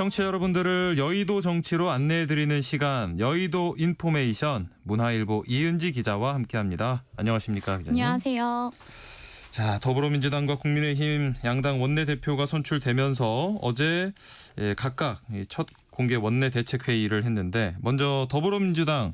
청취자 여러분들을 여의도 정치로 안내해드리는 시간 여의도 인포메이션 문화일보 이은지 기자와 함께합니다. 안녕하십니까 기자님. 안녕하세요. 자, 더불어민주당과 국민의힘 양당 원내대표가 선출되면서 어제 각각 첫 공개 원내대책회의를 했는데 먼저 더불어민주당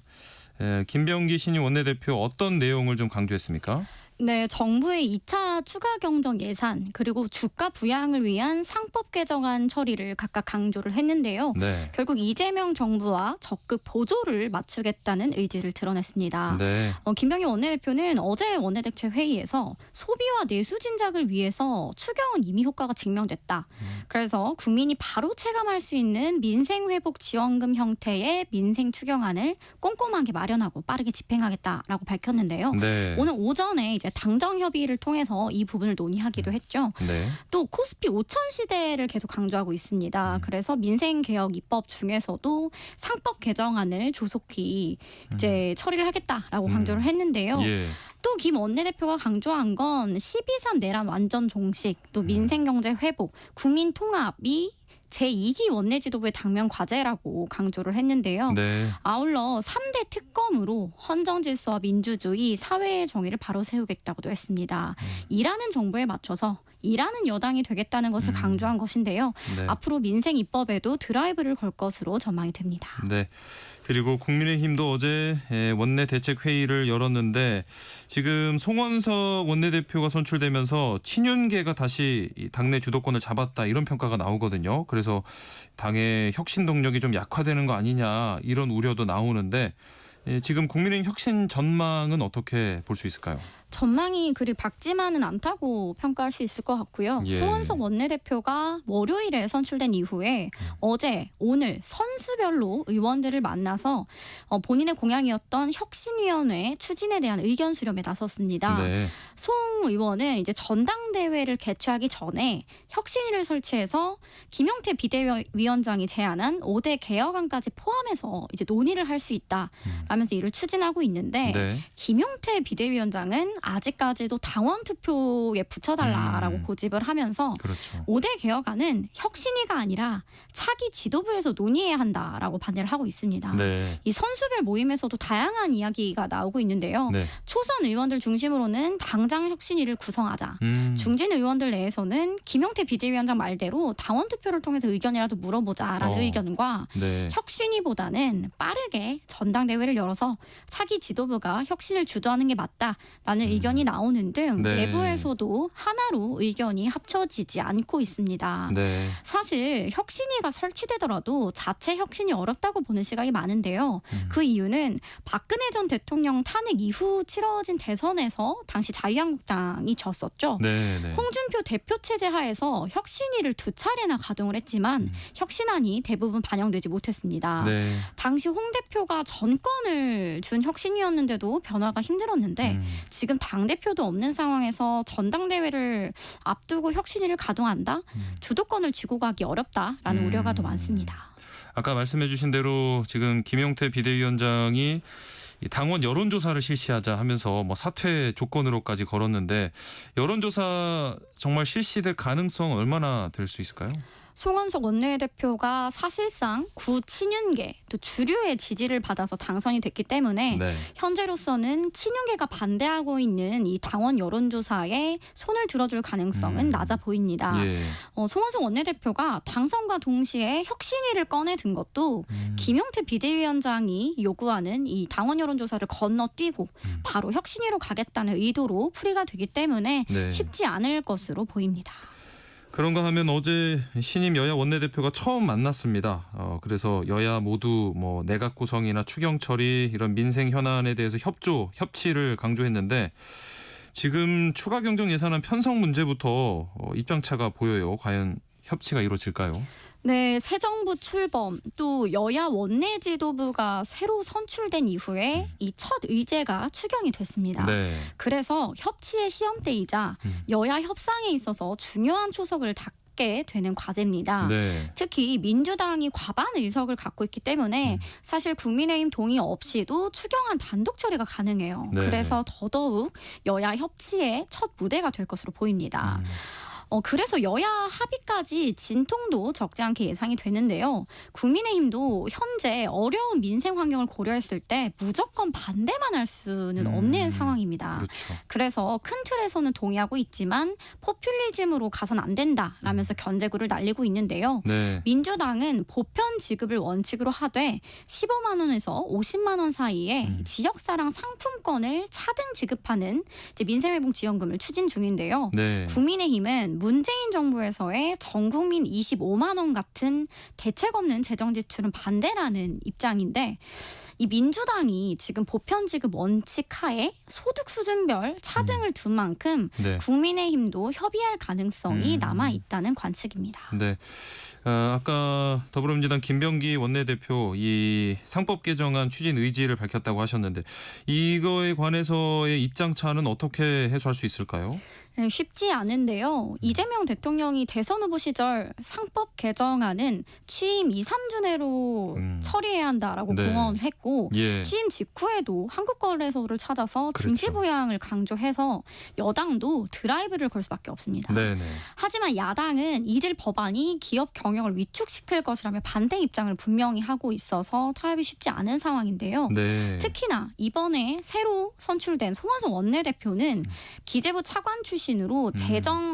김병기 신임 원내대표 어떤 내용을 좀 강조했습니까? 네, 정부의 2차 추가 경정 예산 그리고 주가 부양을 위한 상법 개정안 처리를 각각 강조를 했는데요. 네. 결국 이재명 정부와 적극 보조를 맞추겠다는 의지를 드러냈습니다. 네. 김병기 원내대표는 어제 원내대책 회의에서 소비와 내수 진작을 위해서 추경은 이미 효과가 증명됐다. 그래서 국민이 바로 체감할 수 있는 민생회복 지원금 형태의 민생 추경안을 꼼꼼하게 마련하고 빠르게 집행하겠다라고 밝혔는데요. 네. 오늘 오전에 이제 당정 협의를 통해서 이 부분을 논의하기도 했죠. 네. 또 코스피 5천 시대를 계속 강조하고 있습니다. 그래서 민생개혁 입법 중에서도 상법 개정안을 조속히 이제 처리를 하겠다라고 강조를 했는데요. 예. 또 김 원내대표가 강조한 건 12.3 내란 완전 종식, 또 민생경제 회복, 국민 통합이 제2기 원내지도부의 당면 과제라고 강조를 했는데요. 네. 아울러 3대 특검으로 헌정질서와 민주주의, 사회의 정의를 바로 세우겠다고도 했습니다. 일하는 정부에 맞춰서 일하는 여당이 되겠다는 것을 강조한 것인데요. 네. 앞으로 민생 입법에도 드라이브를 걸 것으로 전망이 됩니다. 네. 그리고 국민의힘도 어제 원내 대책 회의를 열었는데 지금 송원석 원내대표가 선출되면서 친윤계가 다시 당내 주도권을 잡았다 이런 평가가 나오거든요. 그래서 당의 혁신 동력이 좀 약화되는 거 아니냐 이런 우려도 나오는데 지금 국민의힘 혁신 전망은 어떻게 볼 수 있을까요? 전망이 그리 밝지만은 않다고 평가할 수 있을 것 같고요. 예. 송원석 원내대표가 월요일에 선출된 이후에 어제, 오늘 선수별로 의원들을 만나서 본인의 공약이었던 혁신위원회 추진에 대한 의견 수렴에 나섰습니다. 네. 송 의원은 이제 전당대회를 개최하기 전에 혁신위를 설치해서 김용태 비대위원장이 제안한 5대 개혁안까지 포함해서 이제 논의를 할 수 있다라면서 이를 추진하고 있는데 네. 김용태 비대위원장은 아직까지도 당원 투표에 붙여달라라고 고집을 하면서 그렇죠. 5대 개혁안은 혁신위가 아니라 차기 지도부에서 논의해야 한다라고 반대를 하고 있습니다. 네. 이 선수별 모임에서도 다양한 이야기가 나오고 있는데요. 네. 초선 의원들 중심으로는 당장 혁신위를 구성하자. 중진 의원들 내에서는 김용태 비대위원장 말대로 당원 투표를 통해서 의견이라도 물어보자라는 의견과 네. 혁신위보다는 빠르게 전당대회를 열어서 차기 지도부가 혁신을 주도하는 게 맞다라는 의견이 나오는 등 네. 내부에서도 하나로 의견이 합쳐지지 않고 있습니다. 네. 사실 혁신위가 설치되더라도 자체 혁신이 어렵다고 보는 시각이 많은데요. 그 이유는 박근혜 전 대통령 탄핵 이후 치러진 대선에서 당시 자유한국당이 졌었죠. 네. 네. 홍준표 대표 체제 하에서 혁신위를 2차례나 가동을 했지만 혁신안이 대부분 반영되지 못했습니다. 네. 당시 홍 대표가 전권을 준 혁신위였는데도 변화가 힘들었는데 지금 당대표도 없는 상황에서 전당대회를 앞두고 혁신위를 가동한다? 주도권을 쥐고 가기 어렵다라는 우려가 더 많습니다. 아까 말씀해 주신 대로 지금 김용태 비대위원장이 이 당원 여론조사를 실시하자 하면서 뭐 사퇴 조건으로까지 걸었는데 여론조사 정말 실시될 가능성 얼마나 될 수 있을까요? 송원석 원내대표가 사실상 구친윤계 또 주류의 지지를 받아서 당선이 됐기 때문에 네. 현재로서는 친윤계가 반대하고 있는 이 당원 여론조사에 손을 들어줄 가능성은 낮아 보입니다. 예. 송원석 원내대표가 당선과 동시에 혁신위를 꺼내든 것도 김용태 비대위원장이 요구하는 이 당원 여론조사를 건너뛰고 바로 혁신위로 가겠다는 의도로 풀이가 되기 때문에 네. 쉽지 않을 것으로 보입니다. 그런가 하면 어제 신임 여야 원내대표가 처음 만났습니다. 그래서 여야 모두 뭐 내각 구성이나 추경 처리 이런 민생 현안에 대해서 협치를 강조했는데 지금 추가 경정 예산안 편성 문제부터 입장차가 보여요. 과연 협치가 이루어질까요? 네, 새 정부 출범 또 여야 원내 지도부가 새로 선출된 이후에 이 첫 의제가 추경이 됐습니다. 네. 그래서 협치의 시험대이자 여야 협상에 있어서 중요한 초석을 닿게 되는 과제입니다. 네. 특히 민주당이 과반 의석을 갖고 있기 때문에 사실 국민의힘 동의 없이도 추경안 단독 처리가 가능해요. 네. 그래서 더더욱 여야 협치의 첫 무대가 될 것으로 보입니다. 그래서 여야 합의까지 진통도 적지 않게 예상이 되는데요. 국민의힘도 현재 어려운 민생 환경을 고려했을 때 무조건 반대만 할 수는 없는 상황입니다. 그렇죠. 그래서 큰 틀에서는 동의하고 있지만 포퓰리즘으로 가선 안 된다라면서 견제구를 날리고 있는데요. 네. 민주당은 보편 지급을 원칙으로 하되 15만 원에서 50만 원 사이에 지역사랑 상품권을 차등 지급하는 이제 민생회복지원금을 추진 중인데요. 네. 국민의힘은 문재인 정부에서의 전국민 25만 원 같은 대책 없는 재정 지출은 반대라는 입장인데 이 민주당이 지금 보편지급 원칙 하에 소득 수준별 차등을 둔 만큼 네. 국민의힘도 협의할 가능성이 남아 있다는 관측입니다. 네. 아까 더불어민주당 김병기 원내대표 이 상법 개정안 추진 의지를 밝혔다고 하셨는데 이거에 관해서의 입장 차는 어떻게 해소할 수 있을까요? 네, 쉽지 않은데요. 이재명 대통령이 대선 후보 시절 상법 개정안은 취임 2, 3주 내로 처리해야 한다라고 네. 공언을 했고 예. 취임 직후에도 한국거래소를 찾아서 그렇죠. 증시부양을 강조해서 여당도 드라이브를 걸 수밖에 없습니다. 네네. 하지만 야당은 이들 법안이 기업 경영을 위축시킬 것이라며 반대 입장을 분명히 하고 있어서 타협이 쉽지 않은 상황인데요. 네. 특히나 이번에 새로 선출된 송환석 원내대표는 기재부 차관 출신으로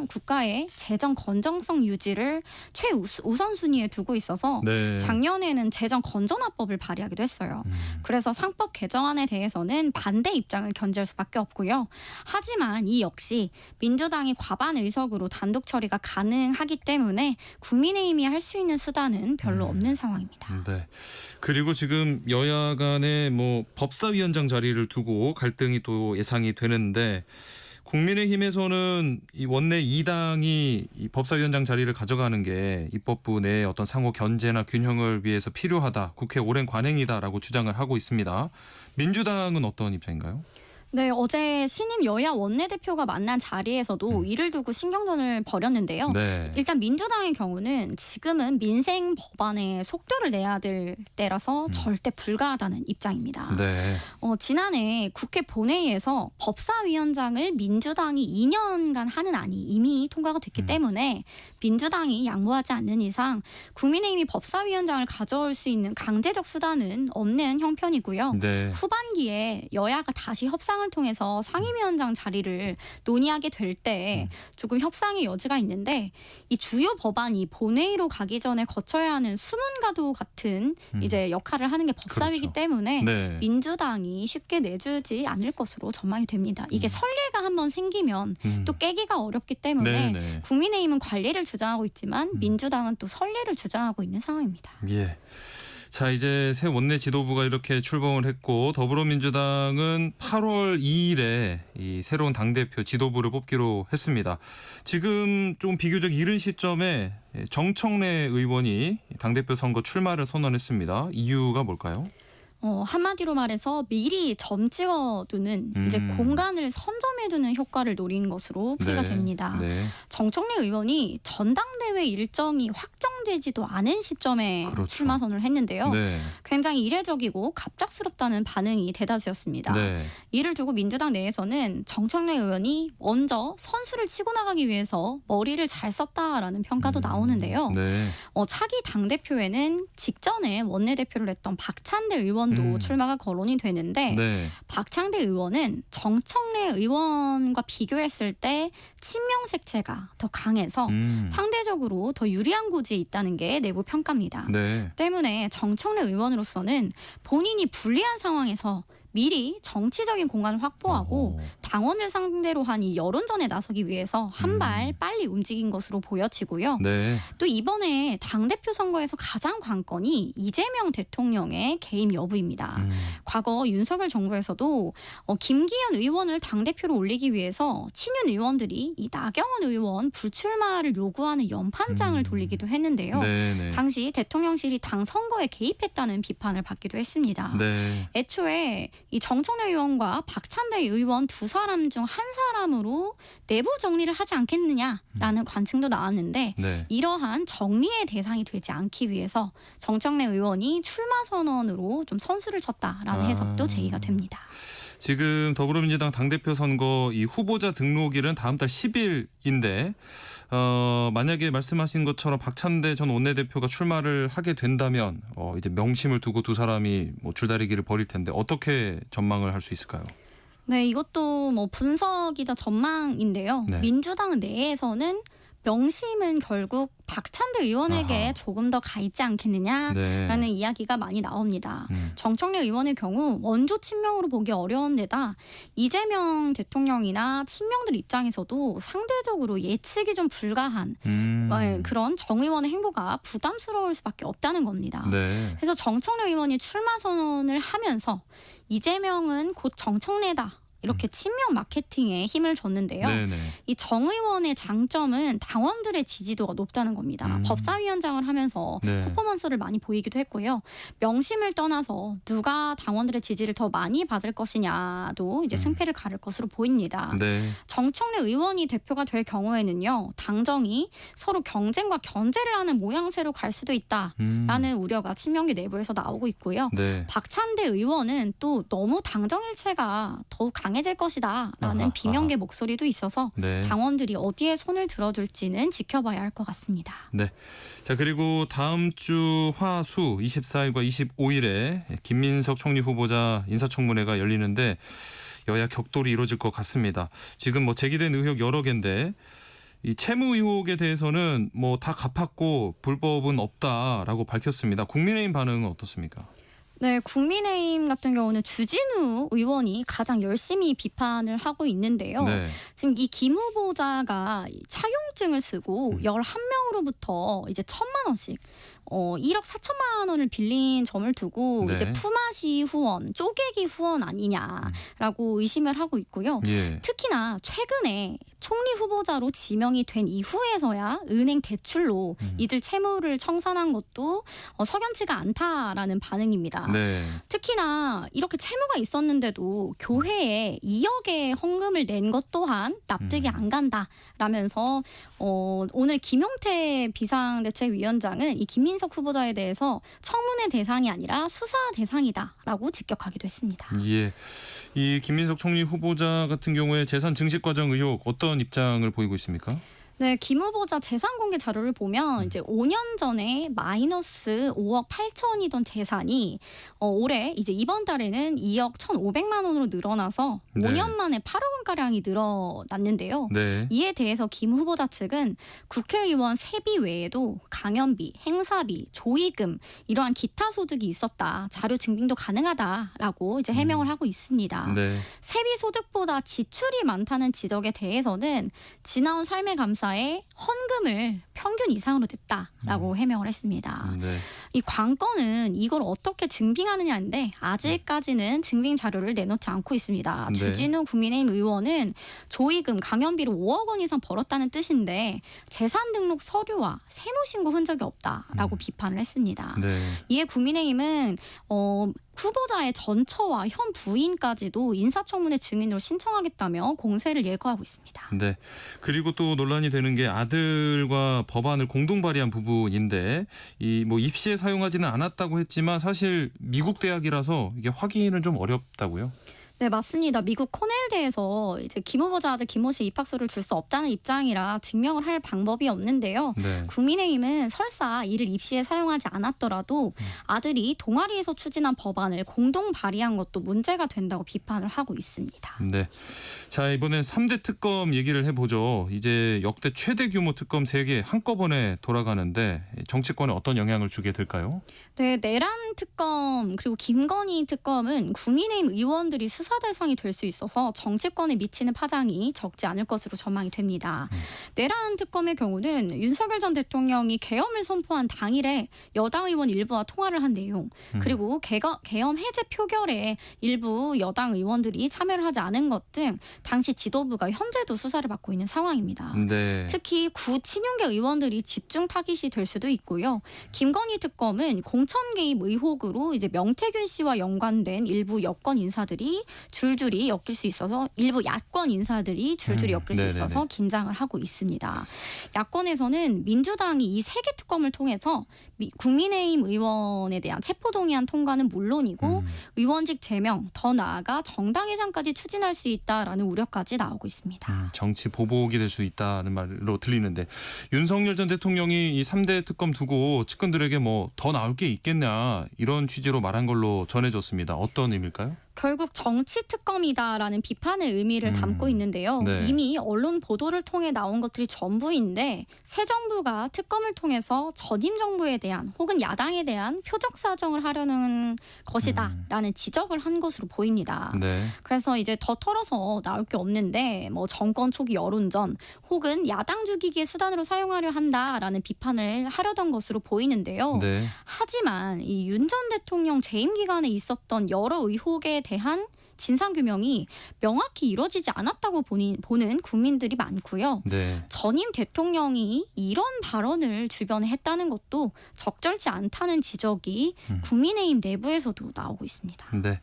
국가의 재정 건전성 유지를 최우선순위에 두고 있어서 네. 작년에는 재정 건전화법을 발의하기도 했어요. 그래서 상법 개정안에 대해서는 반대 입장을 견제할 수밖에 없고요. 하지만 이 역시 민주당이 과반 의석으로 단독 처리가 가능하기 때문에 국민의힘이 할 수 있는 수단은 별로 없는 상황입니다. 네. 그리고 지금 여야 간에 뭐 법사위원장 자리를 두고 갈등이 또 예상이 되는데 국민의힘에서는 이 원내 2당이 이 법사위원장 자리를 가져가는 게 입법부 내 어떤 상호 견제나 균형을 위해서 필요하다. 국회 오랜 관행이다라고 주장을 하고 있습니다. 민주당은 어떤 입장인가요? 네, 어제 신임 여야 원내대표가 만난 자리에서도 이를 두고 신경전을 벌였는데요. 네. 일단 민주당의 경우는 지금은 민생 법안에 속도를 내야 될 때라서 절대 불가하다는 입장입니다. 네. 지난해 국회 본회의에서 법사위원장을 민주당이 2년간 하는 안이 이미 통과가 됐기 때문에 민주당이 양보하지 않는 이상 국민의힘이 법사위원장을 가져올 수 있는 강제적 수단은 없는 형편이고요. 네. 후반기에 여야가 다시 협상을 통해서 상임위원장 자리를 논의하게 될 때 조금 협상의 여지가 있는데 이 주요 법안이 본회의로 가기 전에 거쳐야 하는 수문과도 같은 이제 역할을 하는 게 법사위이기 그렇죠. 때문에 네. 민주당이 쉽게 내주지 않을 것으로 전망이 됩니다. 이게 선례가 한번 생기면 또 깨기가 어렵기 때문에 네네. 국민의힘은 관리를 주장하고 있지만 민주당은 또 선례를 주장하고 있는 상황입니다. 예. 자, 이제 새 원내 지도부가 이렇게 출범을 했고 더불어민주당은 8월 2일에 이 새로운 당대표 지도부를 뽑기로 했습니다. 지금 좀 비교적 이른 시점에 정청래 의원이 당대표 선거 출마를 선언했습니다. 이유가 뭘까요? 한마디로 말해서 미리 점 찍어두는 이제 공간을 선점해두는 효과를 노린 것으로 풀이가 됩니다. 네. 정청래 의원이 전당대회 일정이 확정되지도 않은 시점에 그렇죠. 출마 선언을 했는데요. 네. 굉장히 이례적이고 갑작스럽다는 반응이 대다수였습니다. 네. 이를 두고 민주당 내에서는 정청래 의원이 먼저 선수를 치고 나가기 위해서 머리를 잘 썼다라는 평가도 나오는데요. 네. 차기 당대표에는 직전에 원내대표를 했던 박찬대 의원도 출마가 거론이 되는데 네. 박창대 의원은 정청래 의원과 비교했을 때 친명색채가 더 강해서 상대적으로 더 유리한 고지에 있다는 게 내부 평가입니다. 네. 때문에 정청래 의원으로서는 본인이 불리한 상황에서 미리 정치적인 공간을 확보하고 당원을 상대로 한 이 여론전에 나서기 위해서 한 발 빨리 움직인 것으로 보여지고요. 네. 또 이번에 당대표 선거에서 가장 관건이 이재명 대통령의 개입 여부입니다. 과거 윤석열 정부에서도 김기현 의원을 당대표로 올리기 위해서 친윤 의원들이 이 나경원 의원 불출마를 요구하는 연판장을 돌리기도 했는데요. 네. 당시 대통령실이 당 선거에 개입했다는 비판을 받기도 했습니다. 네. 애초에 이 정청래 의원과 박찬대 의원 두 사람 중 한 사람으로 내부 정리를 하지 않겠느냐라는 관측도 나왔는데 네. 이러한 정리의 대상이 되지 않기 위해서 정청래 의원이 출마 선언으로 좀 선수를 쳤다라는 해석도 제기가 됩니다. 지금 더불어민주당 당대표 선거 이 후보자 등록일은 다음 달 10일인데 만약에 말씀하신 것처럼 박찬대 전 원내대표가 출마를 하게 된다면 이제 명심을 두고 두 사람이 뭐 줄다리기를 벌일 텐데 어떻게 전망을 할 수 있을까요? 네, 이것도 뭐 분석이자 전망인데요. 네. 민주당 내에서는 명심은 결국 박찬대 의원에게 아하. 조금 더 가 있지 않겠느냐라는 네. 이야기가 많이 나옵니다. 음. 정청래 의원의 경우 원조 친명으로 보기 어려운 데다 이재명 대통령이나 친명들 입장에서도 상대적으로 예측이 좀 불가한 그런 정 의원의 행보가 부담스러울 수밖에 없다는 겁니다. 네. 그래서 정청래 의원이 출마 선언을 하면서 이재명은 곧 정청래다. 이렇게 친명 마케팅에 힘을 줬는데요. 네네. 이 정 의원의 장점은 당원들의 지지도가 높다는 겁니다. 법사위원장을 하면서 네. 퍼포먼스를 많이 보이기도 했고요. 명심을 떠나서 누가 당원들의 지지를 더 많이 받을 것이냐도 이제 승패를 가를 것으로 보입니다. 네. 정청래 의원이 대표가 될 경우에는요. 당정이 서로 경쟁과 견제를 하는 모양새로 갈 수도 있다라는 우려가 친명계 내부에서 나오고 있고요. 네. 박찬대 의원은 또 너무 당정일체가 더욱 강해질 것이다라는 아하, 비명계 목소리도 있어서 네. 당원들이 어디에 손을 들어줄지는 지켜봐야 할 것 같습니다. 네. 자, 그리고 다음 주 화수 24일과 25일에 김민석 총리 후보자 인사청문회가 열리는데 여야 격돌이 이루어질 것 같습니다. 지금 뭐 제기된 의혹 여러 개인데 이 채무 의혹에 대해서는 뭐 다 갚았고 불법은 없다라고 밝혔습니다. 국민의힘 반응은 어떻습니까? 네, 국민의힘 같은 경우는 주진우 의원이 가장 열심히 비판을 하고 있는데요. 네. 지금 이 김 후보자가 차용증을 쓰고 11명으로부터 이제 1,000만 원씩 1억 4천만 원을 빌린 점을 두고 네. 이제 품앗이 후원, 쪼개기 후원 아니냐라고 의심을 하고 있고요. 예. 특히나 최근에 총리 후보자로 지명이 된 이후에서야 은행 대출로 이들 채무를 청산한 것도 석연치가 않다라는 반응입니다. 네. 특히나 이렇게 채무가 있었는데도 교회에 2억의 헌금을 낸 것 또한 납득이 안 간다라면서 오늘 김용태 비상대책위원장은 이 김민석 후보자에 대해서 청문회 대상이 아니라 수사 대상이다라고 직격하기도 했습니다. 예. 이 김민석 총리 후보자 같은 경우에 재산 증식 과정 의혹 어떤 입장을 보이고 있습니까? 네, 김 후보자 재산 공개 자료를 보면 이제 5년 전에 마이너스 5억 8천이던 재산이 올해 이제 이번 달에는 2억 1,500만 원으로 늘어나서 네. 5년 만에 8억 원가량이 늘어났는데요. 네. 이에 대해서 김 후보자 측은 국회의원 세비 외에도 강연비, 행사비, 조의금 이러한 기타 소득이 있었다. 자료 증빙도 가능하다라고 이제 해명을 하고 있습니다. 네. 세비 소득보다 지출이 많다는 지적에 대해서는 지나온 삶의 감사에 헌금을 평균 이상으로 냈다라고 해명을 했습니다. 네. 이 관건은 이걸 어떻게 증빙하느냐인데 아직까지는 증빙 자료를 내놓지 않고 있습니다. 네. 주진우 국민의힘 의원은 조의금, 강연비로 5억 원 이상 벌었다는 뜻인데 재산 등록 서류와 세무신고 흔적이 없다라고 비판을 했습니다. 네. 이에 국민의힘은 후보자의 전처와 현 부인까지도 인사청문회 증인으로 신청하겠다며 공세를 예고하고 있습니다. 네. 그리고 또 논란이 되는 게 아들과 법안을 공동 발의한 부분인데 이 뭐 입시에 사용하지는 않았다고 했지만 사실 미국 대학이라서 이게 확인은 좀 어렵다고요. 네, 맞습니다. 미국 코넬대에서 이제 김 후보자 아들 김모 씨 입학서를 줄 수 없다는 입장이라 증명을 할 방법이 없는데요. 네. 국민의힘은 설사 이를 입시에 사용하지 않았더라도 아들이 동아리에서 추진한 법안을 공동 발의한 것도 문제가 된다고 비판을 하고 있습니다. 네. 자, 이번엔 3대 특검 얘기를 해보죠. 이제 역대 최대 규모 특검 3개 한꺼번에 돌아가는데 정치권에 어떤 영향을 주게 될까요? 네, 내란 특검 그리고 김건희 특검은 국민의힘 의원들이 수사 대상이 될 수 있어서 정치권에 미치는 파장이 적지 않을 것으로 전망이 됩니다. 내란 특검의 경우는 윤석열 전 대통령이 계엄을 선포한 당일에 여당 의원 일부와 통화를 한 내용 그리고 계엄 해제 표결에 일부 여당 의원들이 참여를 하지 않은 것 등 당시 지도부가 현재도 수사를 받고 있는 상황입니다. 네. 특히 구 친윤계 의원들이 집중 타깃이 될 수도 있고요. 김건희 특검은 공천 개입 의혹으로 이제 명태균 씨와 연관된 일부 여권 인사들이 줄줄이 엮일 수 있어서 일부 야권 인사들이 줄줄이 엮일 수 네네네. 있어서 긴장을 하고 있습니다. 야권에서는 민주당이 이 3개 특검을 통해서 국민의힘 의원에 대한 체포동의안 통과는 물론이고 의원직 제명, 더 나아가 정당 해산까지 추진할 수 있다라는 우려까지 나오고 있습니다. 정치 보복이 될 수 있다는 말로 들리는데 윤석열 전 대통령이 이 3대 특검 두고 측근들에게 뭐 더 나올 게 있겠냐 이런 취지로 말한 걸로 전해졌습니다. 어떤 의미일까요? 결국 정치 특검이다라는 비판의 의미를 담고 있는데요. 네. 이미 언론 보도를 통해 나온 것들이 전부인데 새 정부가 특검을 통해서 전임 정부에 대한 혹은 야당에 대한 표적 사정을 하려는 것이다라는 지적을 한 것으로 보입니다. 네. 그래서 이제 더 털어서 나올 게 없는데 뭐 정권 초기 여론전 혹은 야당 죽이기의 수단으로 사용하려 한다라는 비판을 하려던 것으로 보이는데요. 네. 하지만 이 윤 전 대통령 재임 기간에 있었던 여러 의혹에 대한 진상규명이 명확히 이루어지지 않았다고 보는 국민들이 많고요. 네. 전임 대통령이 이런 발언을 주변에 했다는 것도 적절치 않다는 지적이 국민의힘 내부에서도 나오고 있습니다. 네.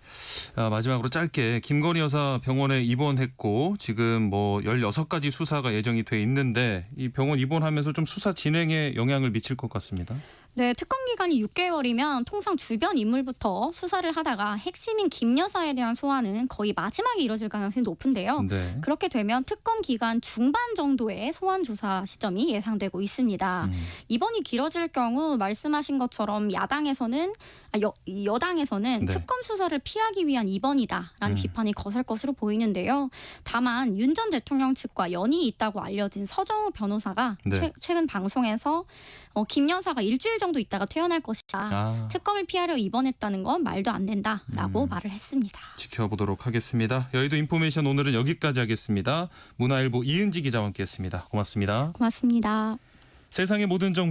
마지막으로 짧게 김건희 여사 병원에 입원했고 지금 뭐 16가지 수사가 예정이 돼 있는데 이 병원 입원하면서 좀 수사 진행에 영향을 미칠 것 같습니다. 네, 특검 기간이 6개월이면 통상 주변 인물부터 수사를 하다가 핵심인 김 여사에 대한 소환은 거의 마지막에 이뤄질 가능성이 높은데요. 네. 그렇게 되면 특검 기간 중반 정도의 소환 조사 시점이 예상되고 있습니다. 이번이 길어질 경우 말씀하신 것처럼 여당에서는 네. 특검 수사를 피하기 위한 입원이다라는 비판이 거셀 것으로 보이는데요. 다만 윤 전 대통령 측과 연이 있다고 알려진 서정우 변호사가 네. 최근 방송에서 김 여사가 일주일 정도 있다가 퇴원할 것이다. 특검을 피하려 입원했다는 건 말도 안 된다라고 말을 했습니다. 지켜보도록 하겠습니다. 여의도 인포메이션 오늘은 여기까지 하겠습니다. 문화일보 이은지 기자와 함께했습니다. 고맙습니다. 고맙습니다. 세상의 모든 정보